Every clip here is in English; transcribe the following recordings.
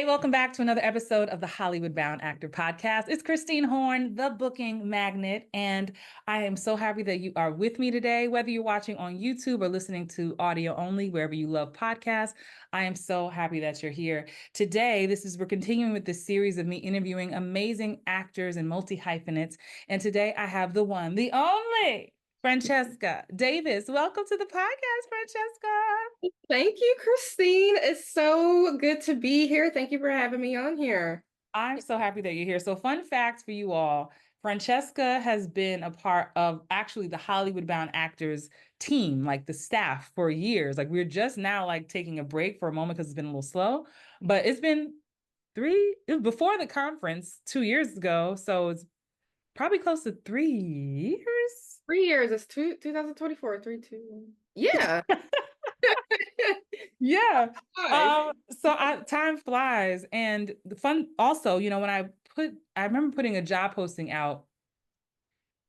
welcome back to another episode of the Hollywood Bound Actor Podcast. It's Christine Horn, the booking magnet, and I am so happy that you are with me today, whether you're watching on YouTube or listening to audio only, wherever you love podcasts. I am so happy that you're here. Today, we're continuing with this series of me interviewing amazing actors and multi-hyphenates, and today I have the one, the only, Franchesca Davis. Welcome to the podcast, Franchesca. Thank you, Christine. It's so good to be here. Thank you for having me on here. I'm so happy that you're here. So, fun fact for you all, Franchesca has been a part of actually the Hollywood Bound Actors team, like the staff for years. Like we're just now like taking a break for a moment because it's been a little slow, but it was before the conference 2 years ago. So it's probably close to 3 years. 3 years. It's 2024. 3, 2. Yeah. Yeah. Hi. Time flies. And the fun also, when I remember putting a job posting out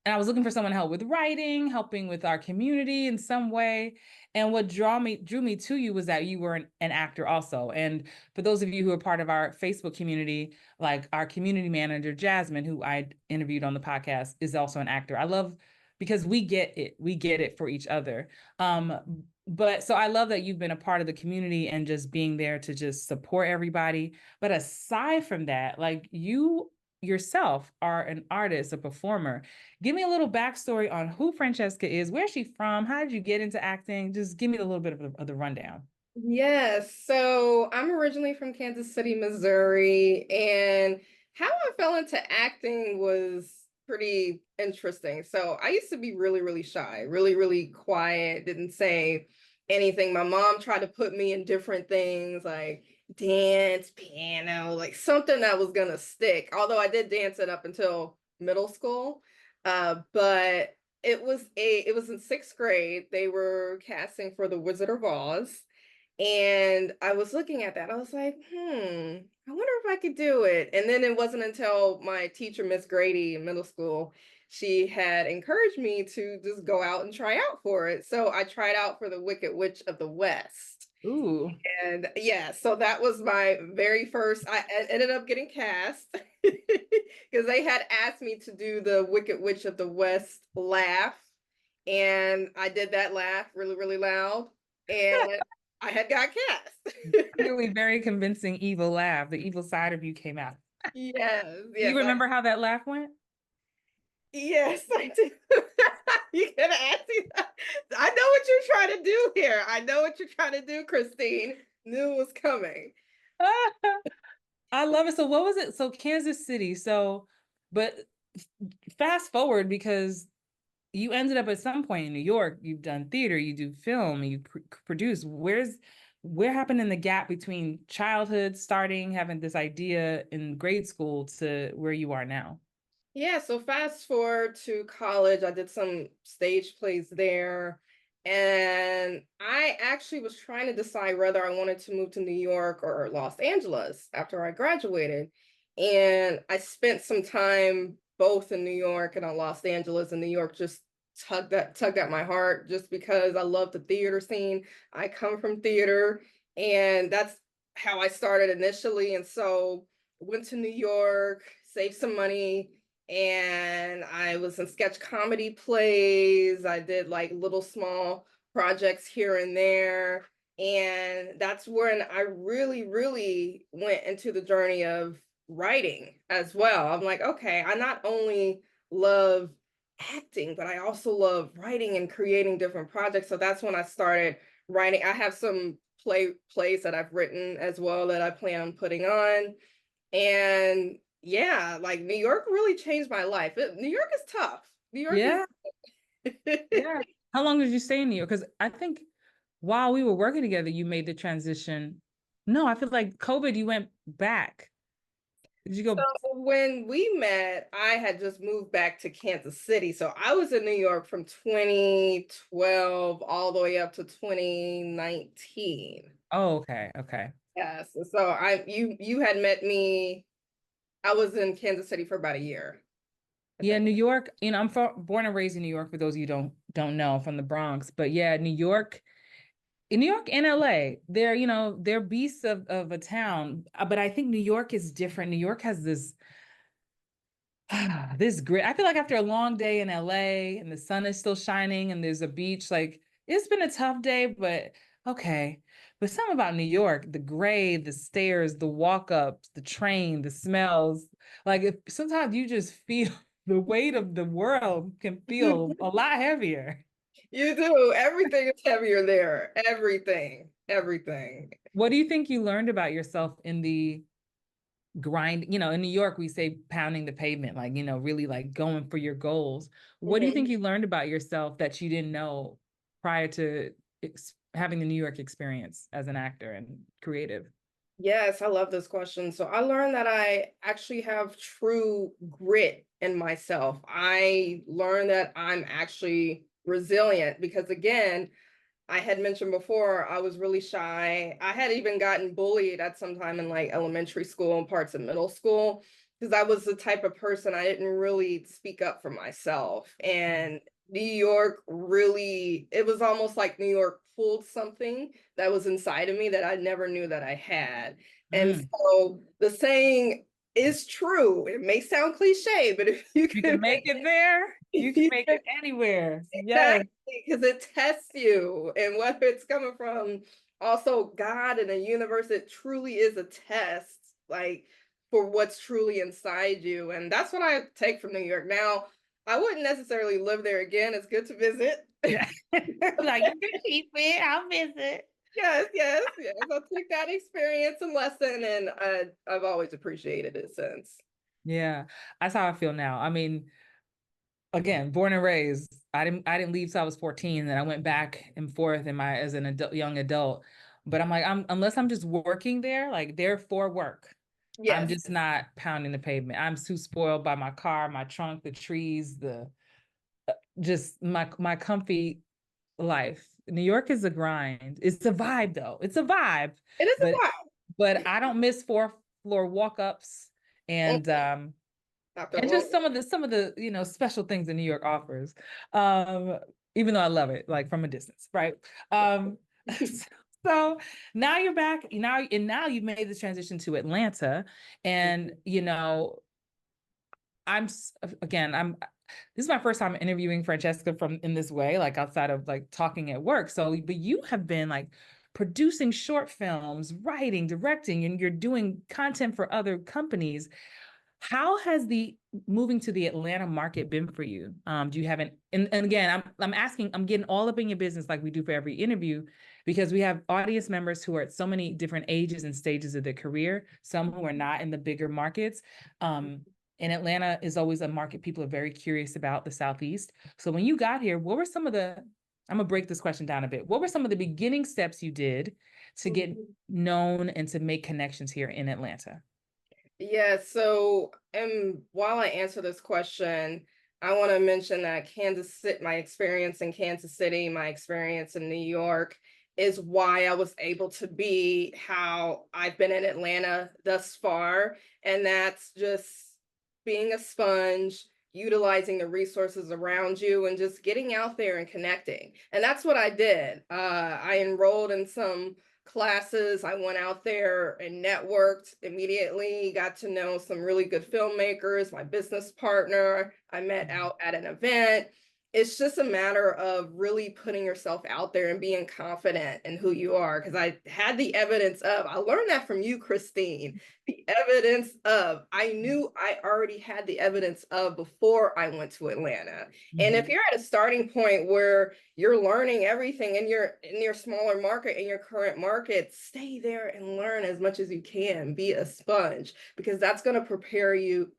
and I was looking for someone to help with writing, helping with our community in some way. And what drew me to you was that you were an actor also. And for those of you who are part of our Facebook community, like our community manager, Jasmine, who I interviewed on the podcast, is also an actor. I love because we get it for each other. But so I love that you've been a part of the community and just being there to just support everybody. But aside from that, like you yourself are an artist, a performer. Give me a little backstory on who Franchesca is. Where's she from? How did you get into acting? Just give me a little bit of the rundown. Yes. So I'm originally from Kansas City, Missouri, and how I fell into acting was pretty interesting. So I used to be really, really shy, really, really quiet, didn't say anything. My mom tried to put me in different things like dance, piano, like something that was gonna stick. Although I did dance it up until middle school. But it was in sixth grade. They were casting for The Wizard of Oz. And I was looking at that. I was like, I wonder if I could do it. And then it wasn't until my teacher, Miss Grady, in middle school, she had encouraged me to just go out and try out for it. So I tried out for the Wicked Witch of the West. Ooh. And yeah, so that was my very first. I ended up getting cast because they had asked me to do the Wicked Witch of the West laugh. And I did that laugh really, really loud. And I had got cast. Clearly very convincing evil laugh. The evil side of you came out. Yes, Do you yes, remember how that laugh went? yes, I do. You can ask me that. I know what you're trying to do here. I know what you're trying to do, Christine. Knew it was coming. I love it. So what was it? So Kansas City. But fast forward because you ended up at some point in New York. You've done theater, you do film, you produce. Where happened in the gap between childhood, starting having this idea in grade school to where you are now? Yeah, so fast forward to college, I did some stage plays there. And I actually was trying to decide whether I wanted to move to New York or Los Angeles after I graduated. And I spent some time both in New York and in Los Angeles, and New York just tugged at my heart just because I love the theater scene. I come from theater, and that's how I started initially. And so went to New York, saved some money, and I was in sketch comedy plays. I did like little small projects here and there. And that's when I really, really went into the journey of writing as well. I'm like, okay, I not only love acting, but I also love writing and creating different projects. So that's when I started writing. I have some plays that I've written as well that I plan on putting on. And yeah, like New York really changed my life. New York is tough. New York Yeah, is yeah. How long did you stay in New York? Because I think while we were working together, you made the transition. No, I feel like COVID, you went back. Did you So go? when we met, I had just moved back to Kansas City. So I was in New York from 2012 all the way up to 2019. Oh, okay, okay. Yes. So you had met me. I was in Kansas City for about a year, I Yeah, think. New York, born and raised in New York, for those of you don't know, I'm from the Bronx. But yeah, New York, in New York and LA, they're, they're beasts of a town. But I think New York is different. New York has this this grit. I feel like after a long day in LA and the sun is still shining and there's a beach, like it's been a tough day, but okay. But something about New York, the gray, the stairs, the walk ups, the train, the smells, like if sometimes you just feel the weight of the world can feel a lot heavier. You do. Everything is heavier there. Everything. Everything. What do you think you learned about yourself in the grind? In New York, we say pounding the pavement, like, really like going for your goals. What do you Mhm. think you learned about yourself that you didn't know prior to having the New York experience as an actor and creative? Yes, I love this question. So I learned that I actually have true grit in myself. I learned that I'm actually resilient because, again, I had mentioned before, I was really shy. I had even gotten bullied at some time in like elementary school and parts of middle school because I was the type of person I didn't really speak up for myself. And New York really, it was almost like New York pulled something that was inside of me that I never knew that I had. And Mm. so the saying is true. It may sound cliche, but if you You can can make it there, you can make it anywhere. Yes. exactly, because it tests you, and whether it's coming from also God and the universe, it truly is a test, like for what's truly inside you. And that's what I take from New York. Now, I wouldn't necessarily live there again. It's good to visit. Yeah. Like you can keep it, I'll visit. Yes, yes, yes. I'll take that experience and lesson, and I've always appreciated it since. Yeah, that's how I feel now. I mean, again, born and raised. I didn't leave till I was 14, and then I went back and forth in my as an adult, young adult. But I'm like, unless I'm just working there, like there for work. I'm Yes, just not pounding the pavement. I'm too spoiled by my car, my trunk, the trees, the just my comfy life. New York is a grind. It's a vibe though. It's a vibe. it is But a I don't miss fourth floor walk-ups vibe. and After a and long just some of the special things that New York offers. Um, Even though I love it, like from a distance, right? Um, so now you're back now you've made this transition to Atlanta, and I'm again I'm this is my first time interviewing Franchesca from in this way, like outside of like talking at work. So, but you have been like producing short films, writing, directing, and you're doing content for other companies. How has the moving to the Atlanta market been for you? Do you have and again, I'm asking, I'm getting all up in your business like we do for every interview, because we have audience members who are at so many different ages and stages of their career, some who are not in the bigger markets. And Atlanta is always a market people are very curious about, the Southeast. So when you got here, what were some of the, I'm gonna break this question down a bit. What were some of the beginning steps you did to get known and to make connections here in Atlanta? Yeah, so while I answer this question, I want to mention that Kansas City, my experience in Kansas City, my experience in New York is why I was able to be how I've been in Atlanta thus far. And that's just being a sponge, utilizing the resources around you, and just getting out there and connecting. And that's what I did. I enrolled in some classes. I went out there and networked immediately, got to know some really good filmmakers, my business partner I met out at an event. It's just a matter of really putting yourself out there and being confident in who you are. Because I had the evidence of, I learned that from you, Christine. The evidence of, I knew I already had the evidence of before I went to Atlanta. And if Mhm. you're at a starting point where you're learning everything in your smaller market, in your current market, stay there and learn as much as you can. Be a sponge, because that's going to propel you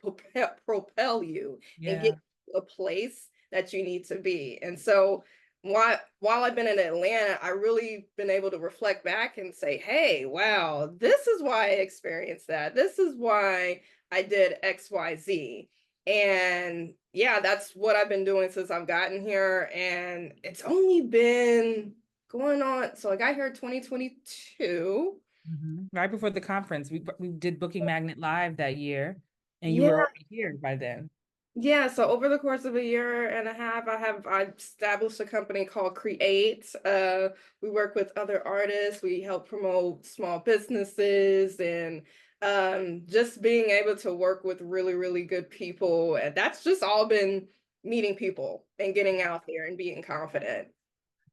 and get Yeah. you a place that you need to be. And so while I've been in Atlanta, I really been able to reflect back and say, hey, wow, this is why I experienced that. This is why I did XYZ. And yeah, that's what I've been doing since I've gotten here. And it's only been going on. So I got here in 2022. Mhm. Right before the conference, we did Booking Magnet Live that year, and you Yeah, were already here by then. Yeah, so over the course of a year and a half, I established a company called Create. We work with other artists. We help promote small businesses and just being able to work with really, really good people. And that's just all been meeting people and getting out there and being confident.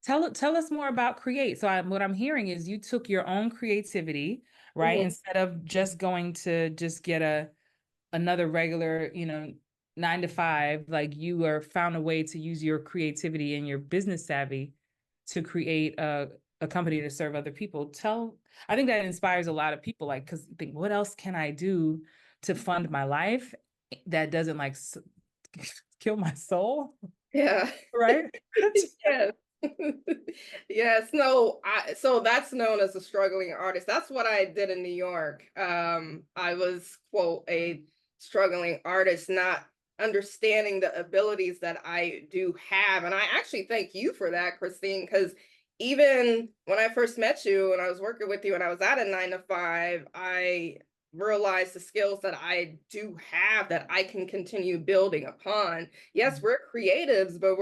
Tell us more about Create. So what I'm hearing is you took your own creativity, right? Mhm. Instead of just going to just get another regular, 9 to 5, like you are found a way to use your creativity and your business savvy to create a company to serve other people. I think that inspires a lot of people, like, because think, what else can I do to fund my life that doesn't like kill my soul, Yeah. right? Yes. Yes, no, so that's known as a struggling artist. That's what I did in New York. I was, quote, a struggling artist, not understanding the abilities that I do have. And I actually thank you for that, Christine, because even when I first met you and I was working with you and I was at a 9 to 5, I realized the skills that I do have that I can continue building upon. Yes, we're creatives, but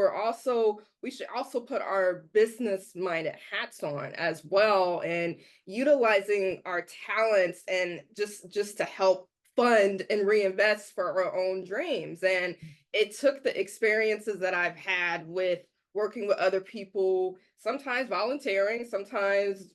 we should also put our business minded hats on as well and utilizing our talents and just to help fund and reinvest for our own dreams. And it took the experiences that I've had with working with other people, sometimes volunteering, sometimes,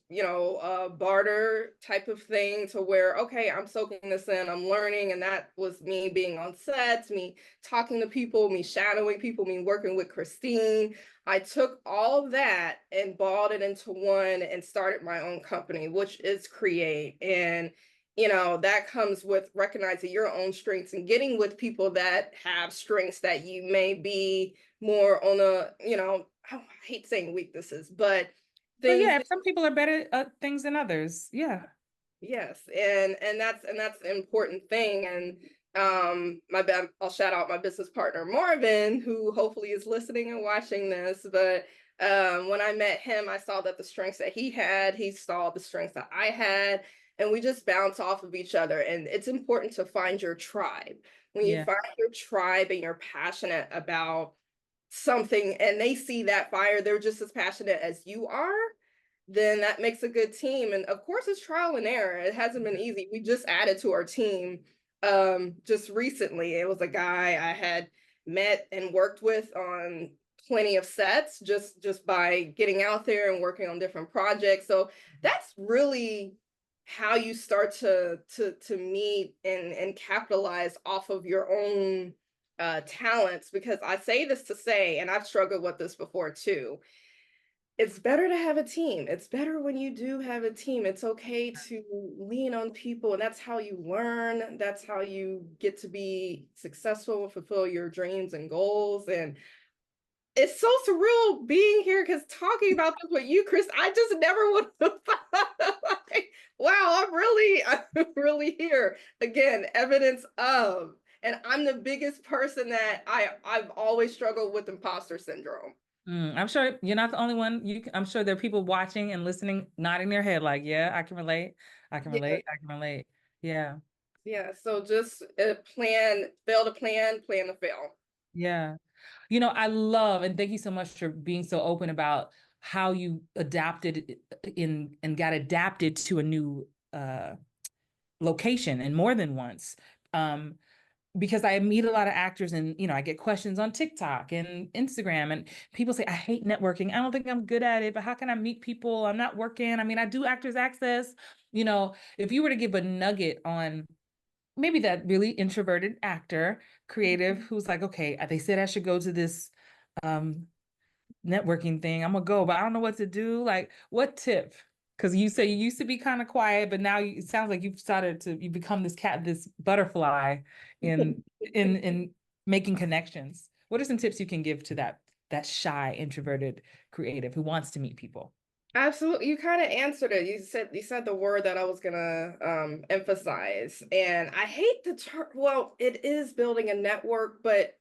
barter type of thing to where, okay, I'm soaking this in, I'm learning. And that was me being on sets, me talking to people, me shadowing people, me working with Christine. I took all of that and balled it into one and started my own company, which is Create. And that comes with recognizing your own strengths and getting with people that have strengths that you may be more on I hate saying weaknesses, but But things. yeah, if some people are better at things than others, yeah. Yes, and that's an important thing. And I'll shout out my business partner Marvin, who hopefully is listening and watching this. But when I met him, I saw that the strengths that he had, he saw the strengths that I had, and we just bounce off of each other. And it's important to find your tribe. When you Yeah. find your tribe and you're passionate about something and they see that fire, they're just as passionate as you are, then that makes a good team. And of course, it's trial and error. It hasn't been easy. We just added to our team just recently. It was a guy I had met and worked with on plenty of sets just by getting out there and working on different projects. So that's really how you start to meet and capitalize off of your own talents. Because I say this to say, and I've struggled with this before too, it's better to have a team. It's better when you do have a team. It's okay to lean on people, and that's how you learn. That's how you get to be successful and fulfill your dreams and goals. And it's so surreal being here because talking about this with you, Chris, I just never would have thought. Like, wow, I'm really here again. Evidence of, and I'm the biggest person that I've always struggled with imposter syndrome. I'm sure you're not the only one. I'm sure there are people watching and listening, nodding their head like, yeah, I can relate. I can Yeah, relate. I can relate. Yeah. yeah. So just fail to plan to fail. Yeah. I love, and thank you so much for being so open about how you adapted in and got adapted to a new location and more than once. Um, because I meet a lot of actors and I get questions on TikTok and Instagram and people say I hate networking. I don't think I'm good at it, but how can I meet people? I'm not working. I mean, I do Actors Access. If you were to give a nugget on maybe that really introverted actor, creative who's like, okay, they said I should go to this um networking thing. I'm gonna go, but I don't know what to do. Like, what tip? Because you say you used to be kind of quiet, but now it sounds like you become this butterfly in in making connections. What are some tips you can give to that shy, introverted creative who wants to meet people? Absolutely. You kind of answered it. You said the word that I was gonna emphasize. And I hate the term, well, it is building a network, but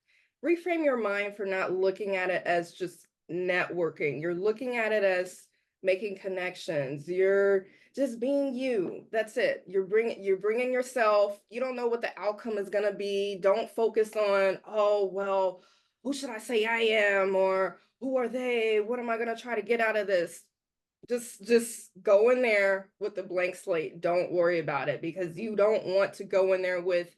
reframe your mind for not looking at it as just networking. You're looking at it as making connections. You're just being you. That's it. You're bringing yourself. You don't know what the outcome is going to be. Don't focus on, oh, well, who should I say I am, or who are they? What am I going to try to get out of this? Just go in there with a blank slate. Don't worry about it, because you don't want to go in there with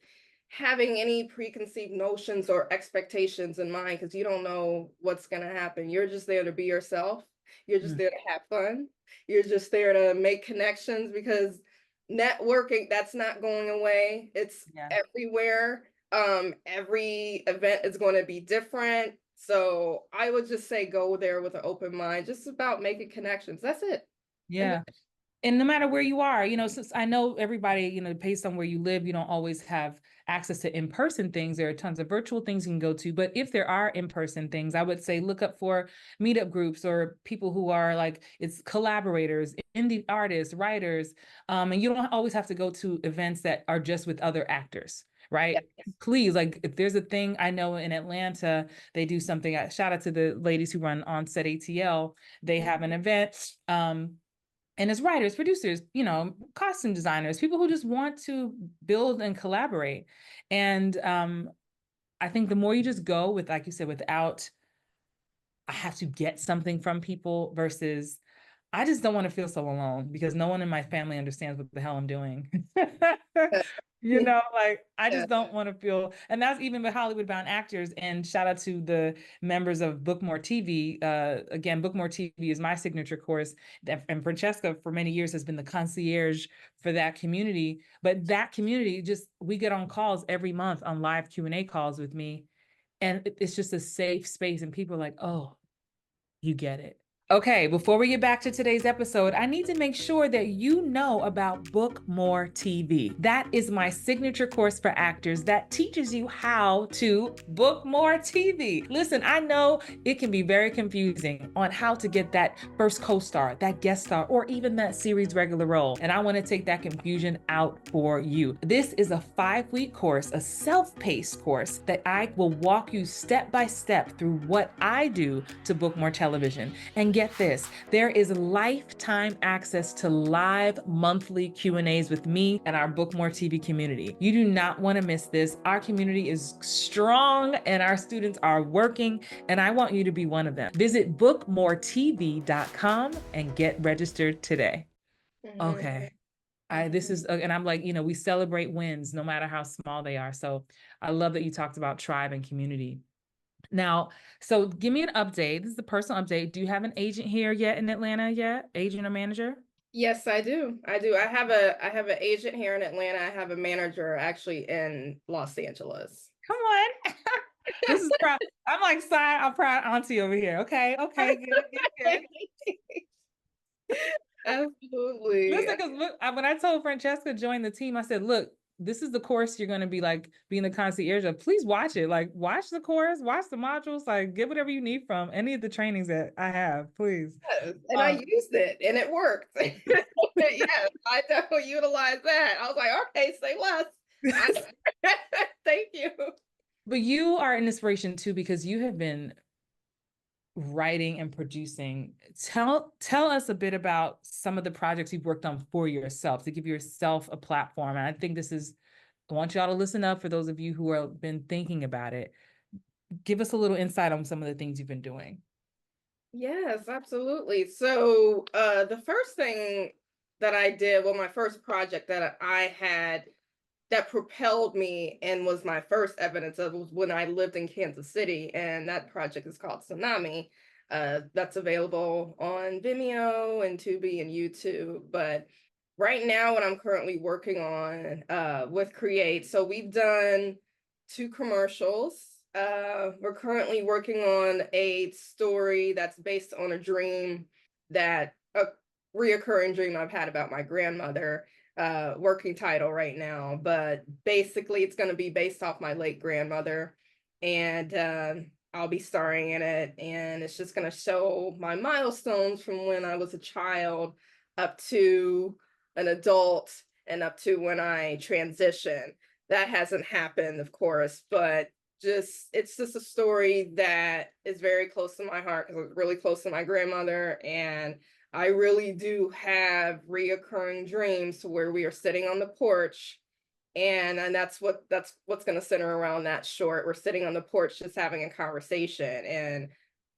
having any preconceived notions or expectations in mind, because you don't know what's going to happen. You're just there to be yourself. You're just Mm, there to have fun. You're just there to make connections, because networking, that's not going away. It's yeah. everywhere. Every event is going to be different. So I would just say go there with an open mind, just about making connections. That's it. And Yeah. And no matter where you are, since I know everybody, based on where you live, you don't always have access to in-person things. There are tons of virtual things you can go to. But if there are in-person things, I would say look up for meetup groups or people who are like, it's collaborators, indie artists, writers. And you don't always have to go to events that are just with other actors, right? yes. Please, like if there's a thing I know in Atlanta, they do something. Shout out to the ladies who run On Set ATL. They have an event. And as writers, producers, costume designers, people who just want to build and collaborate. And I think the more you just go with, like you said, without I have to get something from people versus I just don't want to feel so alone because no one in my family understands what the hell I'm doing. Like I Yeah. just don't want to feel, and that's even with Hollywood bound actors. And shout out to the members of Book More TV. Again, Book More TV is my signature course, and Francesca for many years has been the concierge for that community. But that community, just we get on calls every month on live Q&A calls with me, and it's just a safe space, and people are like, oh, you get it. Okay, before we get back to today's episode, I need to make sure that you know about Book More TV. That is my signature course for actors that teaches you how to book more TV. Listen, I know it can be very confusing on how to get that first co-star, that guest star, or even that series regular role. And I want to take that confusion out for you. This is a 5-week course, a self-paced course that I will walk you step by step through what I do to book more television. And get this, there is lifetime access to live monthly Q&As with me and our Book More TV community. You do not want to miss this. Our community is strong and our students are working, and I want you to be one of them. Visit bookmoretv.com and get registered today. Mhm. Okay. This Mhm. is, and I'm like, we celebrate wins no matter how small they are. So I love that you talked about tribe and community. Now, so give me an update. This is a personal update. Do you have an agent here yet in Atlanta yet? Agent or manager? Yes, I do. I do. I have an agent here in Atlanta. I have a manager actually in Los Angeles. Come on. This is proud. I'm like, side, I'm proud auntie over here. Okay, okay, good, good, good. Absolutely. Listen, because when I told Francesca join the team, I said, look, this is the course you're going to be like being the concierge of. Please watch it. Like, watch the course, watch the modules, like, get whatever you need from any of the trainings that I have, please. Yes, and I Um, used it and it worked. Yes, I definitely utilized that. I was like, okay, say less. I thank you. but you are an inspiration too because you have been writing and producing. Tell us a bit about some of the projects you've worked on for yourself to give yourself a platform. And I think I want y'all to listen up for those of you who have been thinking about it. Give us a little insight on some of the things you've been doing. Yes, absolutely. So, the first thing that I did, well, my first project that I had that propelled me and was my first evidence of was when I lived in Kansas City, and that project is called Tsunami. That's available on Vimeo and Tubi and YouTube. But right now, what I'm currently working on with Create, so we've done 2 commercials. We're currently working on a story that's based on a dream that a reoccurring dream I've had about my grandmother. Working title right now, but basically it's going to be based off my late grandmother, and I'll be starring in it, and it's just going to show my milestones from when I was a child up to an adult and up to when I transition. That hasn't happened, of course, but it's just a story that is very close to my heart because it's really close to my grandmother, and I really do have reoccurring dreams to where we are sitting on the porch, and that's what's going to center around that short. We're sitting on the porch just having a conversation, and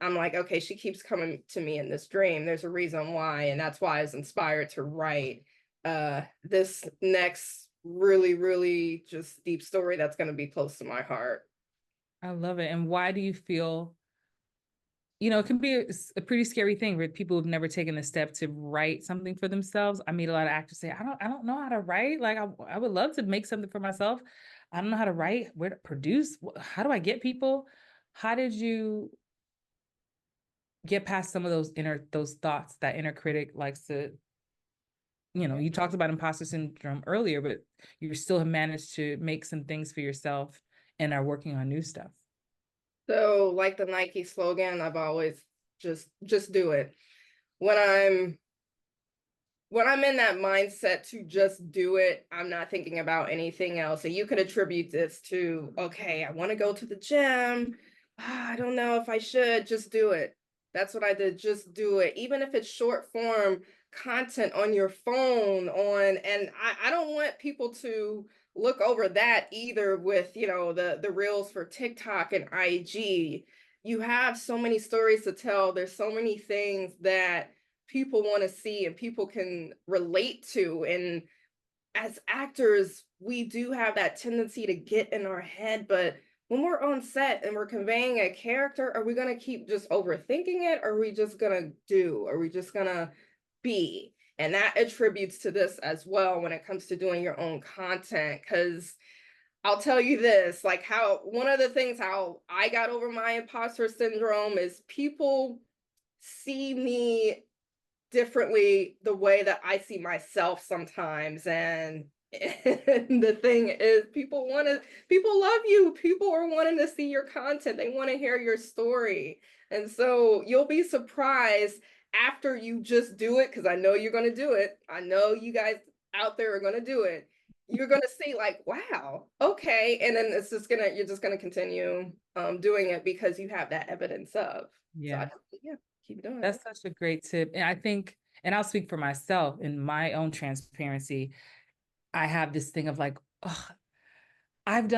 I'm like, okay, she keeps coming to me in this dream. There's a reason why, and that's why I was inspired to write this next really just deep story that's going to be close to my heart. I love it. And why do you feel, it can be a pretty scary thing for people who've never taken the step to write something for themselves. I meet a lot of actors say, I don't know how to write. Like I would love to make something for myself. I don't know how to write, where to produce, how do I get people? How did you get past some of those thoughts that inner critic likes to, you talked about imposter syndrome earlier, but you still have managed to make some things for yourself and are working on new stuff. So, like the Nike slogan, I've always just do it. When I'm in that mindset to just do it, I'm not thinking about anything else. And you could attribute this to, okay, I want to go to the gym. I don't know if I should just do it. That's what I did. Just do it. Even if it's short form content on your phone and I don't want people to look over that either with, the reels for TikTok and IG. You have so many stories to tell. There's so many things that people want to see and people can relate to. And as actors, we do have that tendency to get in our head, but when we're on set and we're conveying a character, are we going to keep just overthinking it? Or are we just going to do? Are we just going to be? And that attributes to this as well when it comes to doing your own content. Because I'll tell you this, like how one of the things how I got over my imposter syndrome is people see me differently the way that I see myself sometimes. And the thing is, people love you. People are wanting to see your content. They want to hear your story. And so you'll be surprised after you just do it, because I know you're going to do it. I know you guys out there are going to do it. You're going to see like, wow, okay. And then you're just going to continue doing it because you have that evidence of. So Yeah. yeah, keep doing it. That's such a great tip. And I think, and I'll speak for myself in my own transparency. I have this thing of like, oh, and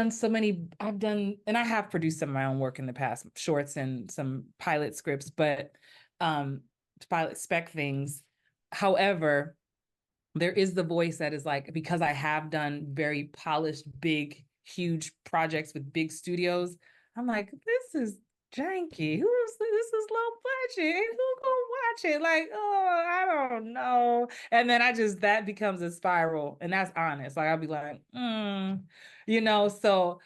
I have produced some of my own work in the past, shorts and some pilot scripts, but um, pilot spec things. However, there is the voice that is like, because I have done very polished, big, huge projects with big studios, I'm like, this is janky. This is low budget? Who gonna watch it? Like, oh, I don't know. And then that becomes a spiral. And that's honest. Like I'll be like, so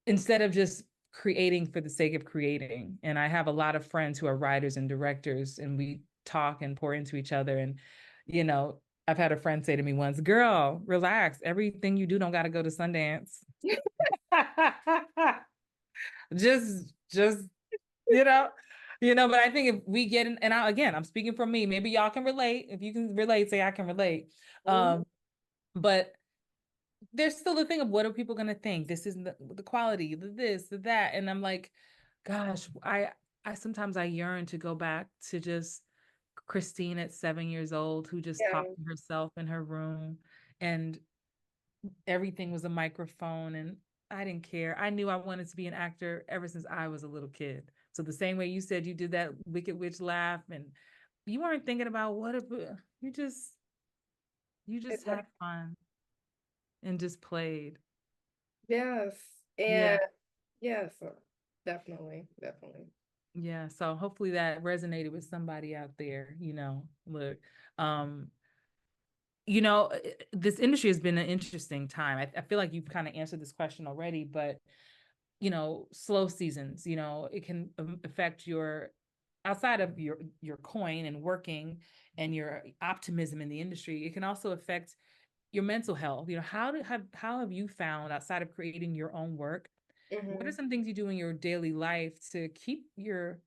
instead of just creating for the sake of creating, and I have a lot of friends who are writers and directors, and we talk and pour into each other. And, you know, I've had a friend say to me once, girl, relax. Everything you do don't got to go to Sundance. just, you know, but I think if we get in, and I'm speaking for me, maybe y'all can relate. If you can relate, say I can relate. Mhm. But there's still the thing of what are people going to think? This isn't the quality, this, that. And I'm like, gosh, I sometimes I yearn to go back to just Christine at 7 years old, who just Yeah, talked to herself in her room and everything was a microphone, and I didn't care. I knew I wanted to be an actor ever since I was a little kid. So the same way you said you did that Wicked Witch laugh, and you weren't thinking about what if you just exactly. had fun and just played. Yes. Yeah. And yes, definitely. Yeah. So hopefully that resonated with somebody out there, look, um, this industry has been an interesting time. I feel like you've kind of answered this question already, but slow seasons, it can affect your outside of your coin and working and your optimism in the industry. It can also affect your mental health. How have you found, outside of creating your own work, what are Hmm. some things you do in your daily life to keep your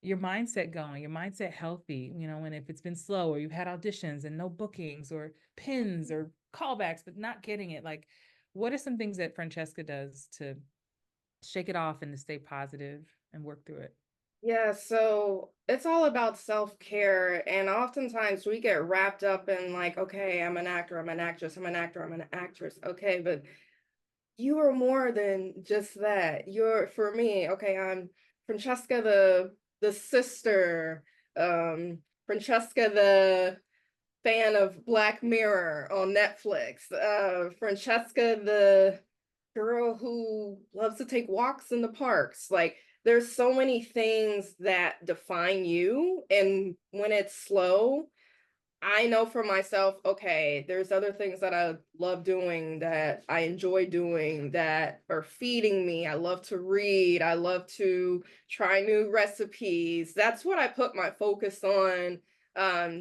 mindset going, your mindset healthy, and if it's been slow or you've had auditions and no bookings or pins or callbacks, but not getting it, like, what are some things that Franchesca does to shake it off and to stay positive and work through it? Yeah, so it's all about self-care. And oftentimes we get wrapped up in like, okay, I'm an actor, I'm an actress, I'm an actor, I'm an actress. Okay, but you are more than just that. You're for me, okay, I'm Francesca the sister, Francesca the fan of Black Mirror on Netflix, Francesca the girl who loves to take walks in the parks. Like there's so many things that define you, and when it's slow, I know for myself, okay, there's other things that I love doing, that I enjoy doing, that are feeding me. I love to read. I love to try new recipes. That's what I put my focus on.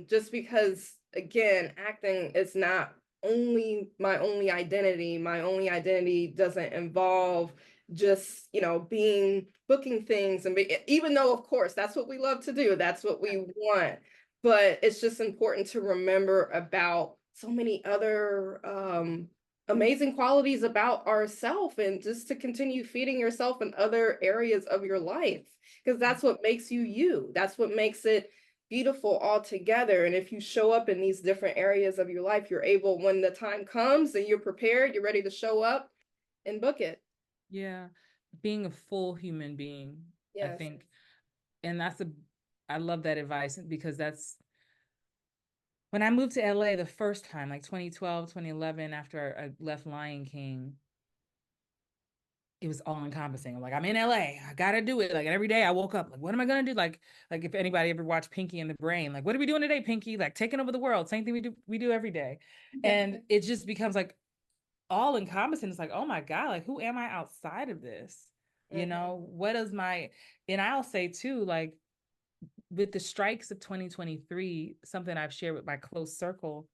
Just because, again, acting is not only my only identity. My only identity doesn't involve just, being booking things and even though, of course, that's what we love to do. That's what we want, but it's just important to remember about so many other amazing qualities about ourselves, and just to continue feeding yourself in other areas of your life, because that's what makes you you. That's what makes it beautiful altogether. And if you show up in these different areas of your life, you're able, when the time comes and you're prepared, you're ready to show up and book it. Yeah. Being a full human being, I Yes. think. And I love that advice because that's when I moved to LA the first time, like 2012, 2011, after I left Lion King, it was all encompassing. I'm like, I'm in LA. I gotta do it. Like every day I woke up, like, what am I gonna do? Like if anybody ever watched Pinky and the Brain, like, what are we doing today, Pinky? Like taking over the world. Same thing we do every day. And it just becomes like all encompassing. It's like, oh my God, like who am I outside of this? Mhm. What is my, and I'll say too, like with the strikes of 2023, something I've shared with my close circle,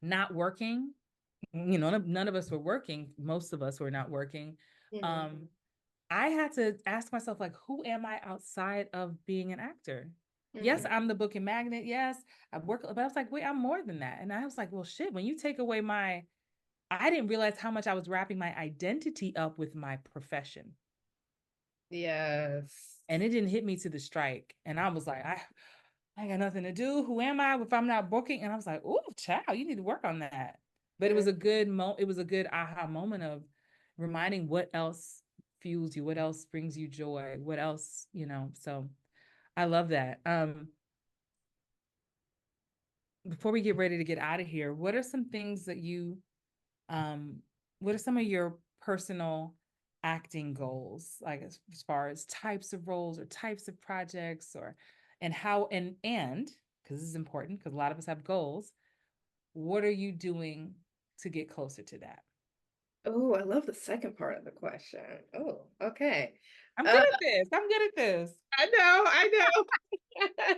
not working, none of us were working. Most of us were not working. Mhm. Um, I had to ask myself, like, who am I outside of being an actor? Yes, Mhm. I'm the booking magnet. Yes, I work, but I was like, wait, I'm more than that. And I was like, well, shit, when you take away I didn't realize how much I was wrapping my identity up with my profession. Yes. And it didn't hit me to the strike. And I was like, I got nothing to do. Who am I if I'm not booking? And I was like, oh, child, you need to work on that. But it was a good aha moment of reminding what else fuels you, what else brings you joy, what else, So I love that. Before we get ready to get out of here, what are some things that um what are some of your personal acting goals, like as far as types of roles or types of projects, or and how and because this is important because a lot of us have goals, what are you doing to get closer to that? Oh, I love the second part of the question. Oh, okay. I'm Uh, good at this. I'm good at this. I know.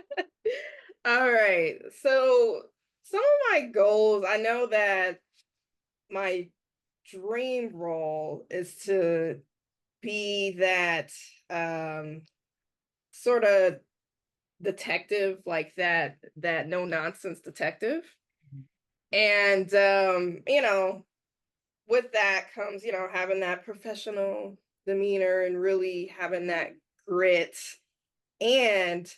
All right. So some of my goals, I know that my dream role is to be that sort of detective, like that no nonsense detective. And with that comes, having that professional demeanor and really having that grit. And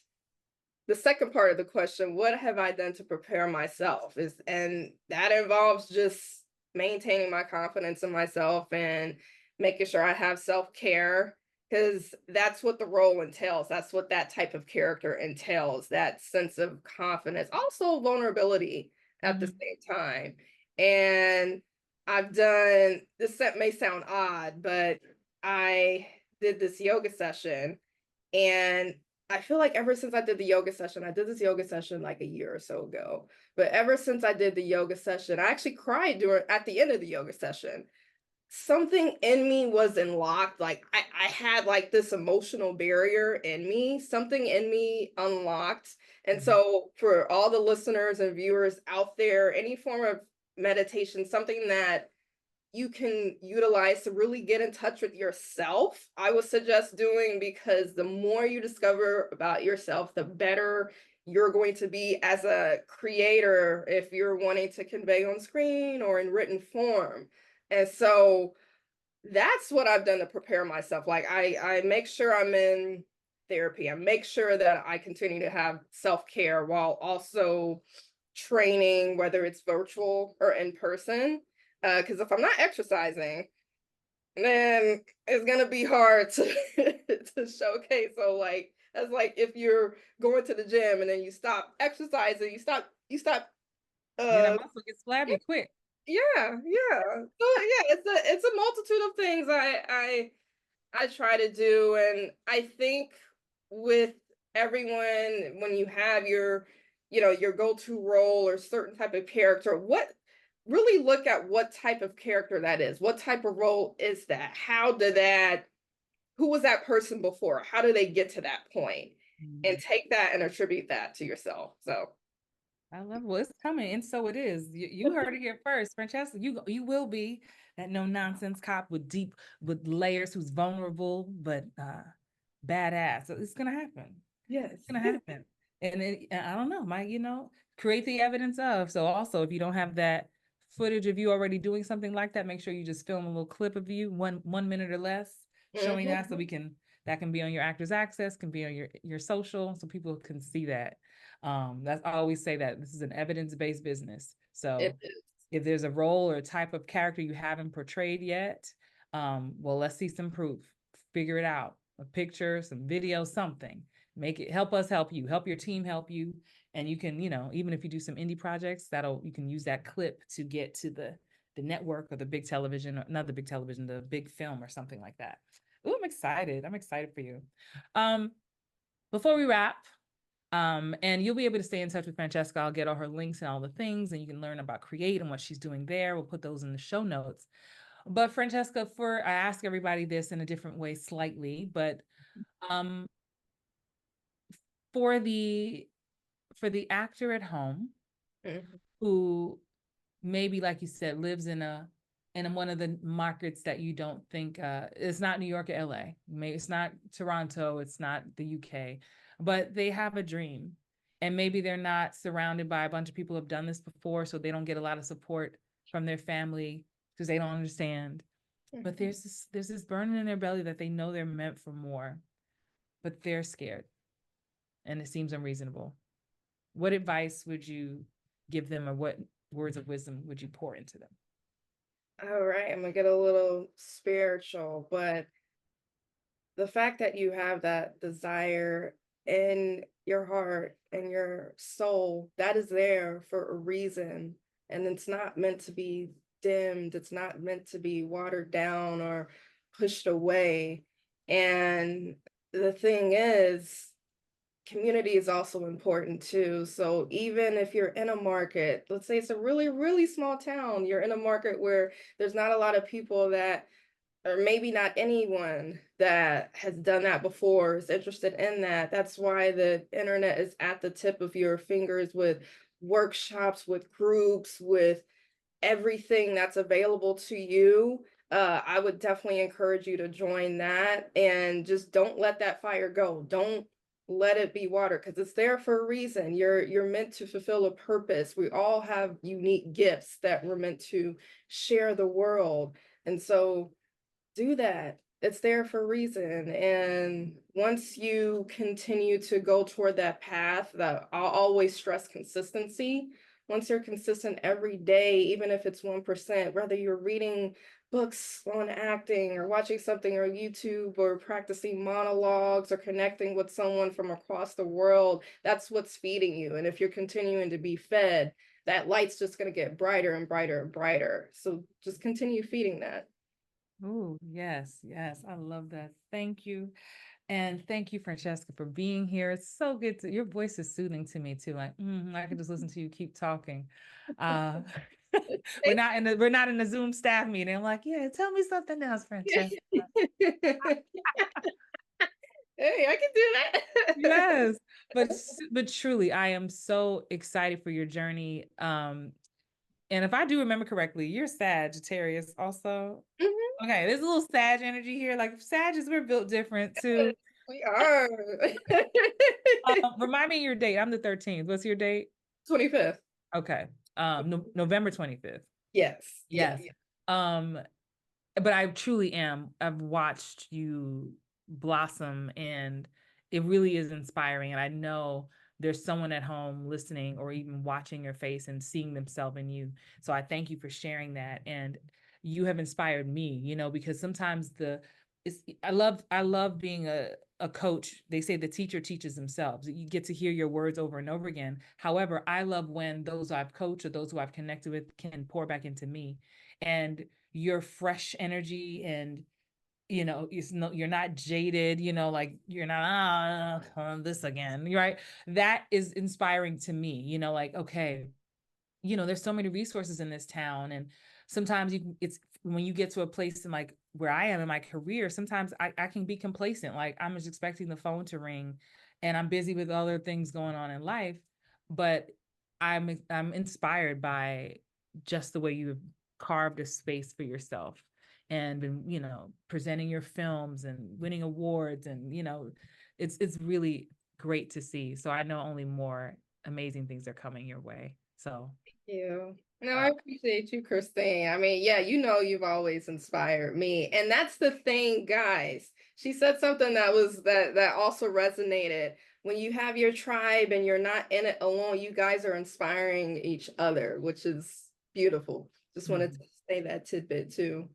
the second part of the question, what have I done to prepare myself? And that involves just maintaining my confidence in myself and making sure I have self-care, because that's what the role entails. That's what that type of character entails, that sense of confidence, also vulnerability at the Mhm. same time. And I've done this, that may sound odd, but I did this yoga session, and I feel like ever since I did the yoga session, I did this yoga session like a year or so ago. But ever since I did the yoga session, I actually cried during at the end of the yoga session. Something in me was unlocked. Like I had like this emotional barrier in me, something in me unlocked. And Mhm. so for all the listeners and viewers out there, any form of meditation, something that you can utilize to really get in touch with yourself, I would suggest doing, because the more you discover about yourself, the better you're going to be as a creator if you're wanting to convey on screen or in written form. And so that's what I've done to prepare myself. Like I make sure I'm in therapy and make sure that I continue to have self-care while also training, whether it's virtual or in person. Because if I'm not exercising, then it's gonna be hard to to showcase. So like that's like if you're going to the gym and then you stop exercising, you stop Yeah, that uh muscle gets flabby quick. yeah, yeah. So yeah, it's a multitude of things I try to do, and I think with everyone, when you have your, your go-to role or certain type of character, what really look at what type of character that is. What type of role is that? Who was that person before? How do they get to that point? And Mm. take that and attribute that to yourself. So I love, well, it's coming, and so it is. You heard it here first, Francesca. You will be that no nonsense cop with deep with layers, who's vulnerable but badass. So it's gonna happen. yes. It's gonna happen. And I don't know, Mike. Create the evidence of. So also, if you don't have that footage of you already doing something like that, make sure you just film a little clip of you, one minute or less, showing that, so Mhm. we can that can be on your Actors Access, can be on your social, so people can see that. That's I always say that this is an evidence-based business. It So is. if there's a role or a type of character you haven't portrayed yet, well, let's see some proof. Figure it out. A picture, some video, something. Make it help us help you, help your team help you. And you can, even if you do some indie projects, you can use that clip to get to the network or the big television, or not the big television, the big film or something like that. Oh, I'm excited. I'm excited for you. Um, Before we wrap, and you'll be able to stay in touch with Franchesca. I'll get all her links and all the things, and you can learn about Create and what she's doing there. We'll put those in the show notes. But Francesca, I ask everybody this in a different way slightly, but um, for the actor at home Mhm. who maybe, like you said, lives in one of the markets that you don't think, it's not New York or LA, maybe it's not Toronto, it's not the UK, but they have a dream, and maybe they're not surrounded by a bunch of people who have done this before, so they don't get a lot of support from their family because they don't understand. But Mhm. there's this burning in their belly that they know they're meant for more, but they're scared, and it seems unreasonable. What advice would you give them, or what words of wisdom would you pour into them? All right, I'm gonna get a little spiritual, but the fact that you have that desire in your heart and your soul, that is there for a reason. And it's not meant to be dimmed, it's not meant to be watered down or pushed away. And the thing is, community is also important too. So even if you're in a market, let's say it's a really, really small town, you're in a market where there's not a lot of people that, or maybe not anyone that has done that before is interested in that. That's why the internet is at the tip of your fingers, with workshops, with groups, with everything that's available to you. I would definitely encourage you to join that, and just don't let that fire go. Don't let it be water, because it's there for a reason. You're meant to fulfill a purpose. We all have unique gifts that we're meant to share the world. And so do that. It's there for a reason. And once you continue to go toward that path, that I'll always stress consistency. Once you're consistent every day, even if it's 1%, whether you're reading books on acting or watching something on YouTube or practicing monologues or connecting with someone from across the world, that's what's feeding you. And if you're continuing to be fed, that light's just going to get brighter and brighter and brighter. So just continue feeding that. Oh, yes, yes. I love that. Thank you. And thank you, Francesca, for being here. It's so good your voice is soothing to me too. Like, I can just listen to you keep talking. Uh we're not in the Zoom staff meeting. I'm like, yeah, tell me something else, Francesca. Hey, I can do that. Yes. But truly, I am so excited for your journey. And if I do remember correctly, you're Sagittarius also. Mhm. Okay, there's a little Sag energy here. Like Sagittarius, we're built different too. We are. Remind me of your date. I'm the 13th. What's your date? 25th. Okay. November 25th. Yes. Yeah. Yes. Um, but I truly am. I've watched you blossom, and it really is inspiring. And I know there's someone at home listening or even watching your face and seeing themselves in you. So I thank you for sharing that. And you have inspired me, because sometimes I love being a coach. They say the teacher teaches themselves. You get to hear your words over and over again. However, I love when those I've coached or those who I've connected with can pour back into me. And your fresh energy and you're not jaded, like you're not this again, right? That is inspiring to me, like, okay, there's so many resources in this town. And sometimes it's when you get to a place in like where I am in my career, sometimes I can be complacent. Like I'm just expecting the phone to ring and I'm busy with other things going on in life. But I'm inspired by just the way you've carved a space for yourself and been, presenting your films and winning awards. And, it's really great to see. So I know only more amazing things are coming your way. So, You. No, I uh, appreciate you, Christine. I mean, yeah, you've always inspired me. And that's the thing, guys. She said something that also resonated. When you have your tribe and you're not in it alone, you guys are inspiring each other, which is beautiful. Just wanted mhm. to say that tidbit too.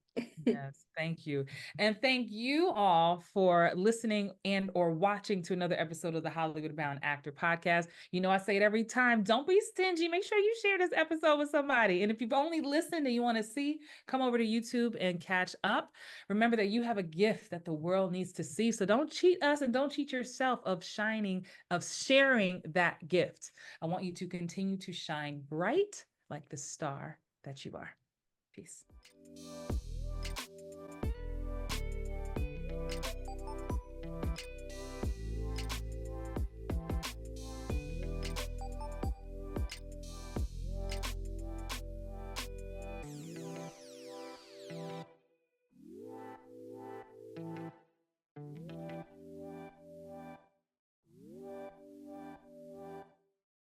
Yes, thank you. And thank you all for listening and or watching to another episode of the Hollywood Bound Actor Podcast. I say it every time, don't be stingy. Make sure you share this episode with somebody. And if you've only listened and you want to see, come over to YouTube and catch up. Remember that you have a gift that the world needs to see. So don't cheat us and don't cheat yourself of sharing that gift. I want you to continue to shine bright like the star that you are. Peace.